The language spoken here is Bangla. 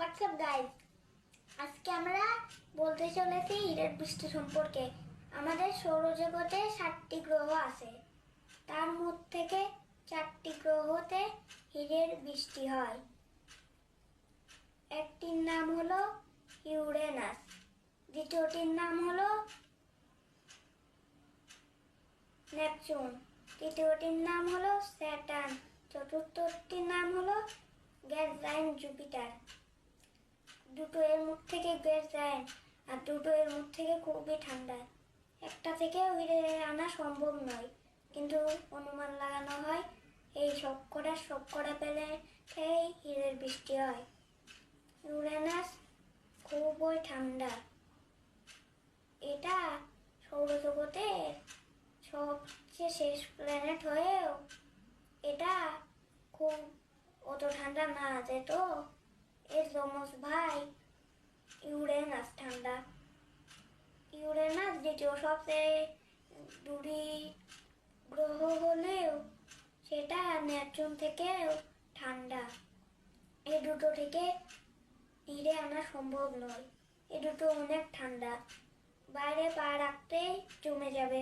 হোয়াটসঅ্যাপ গাইস, আজকে আমরা বলতে চলেছি হীরের বৃষ্টি সম্পর্কে। আমাদের সৌরজগতে 7টি গ্রহ আছে, তার মধ্যে থেকে 4টি গ্রহতে হীরের বৃষ্টি হয়। একটির নাম হলো ইউরেনাস, দ্বিতীয়টির নাম হলো নেপচুন, তৃতীয়টির নাম হলো স্যাটার্ন, চতুর্থটির নাম হলো গ্যাস জায়ান্ট জুপিটার। দুটো এর মুখ থেকে গ্যাস জায়ান্ট আর দুটো এর মুখ থেকে খুবই ঠান্ডা। একটা থেকে হিরে আনা সম্ভব নয়, কিন্তু অনুমান লাগানো হয় এই সবকটা পেলে হীরের বৃষ্টি হয়। ইউরেনাস খুবই ঠান্ডা। এটা সৌরজগতের সবচেয়ে শেষ প্ল্যানেট হয়েও এটা খুব অত ঠান্ডা না, যেত এর যমজ ভাই ইউরেনাস ঠান্ডা। ইউরেনাস দ্বিতীয় সবচেয়ে দূরী গ্রহ হলেও সেটা নেপচুন থেকেও ঠান্ডা। এই দুটো থেকে হিরে আনা সম্ভব নয়, এই দুটো অনেক ঠান্ডা, বাইরে পা রাখতেই জমে যাবে।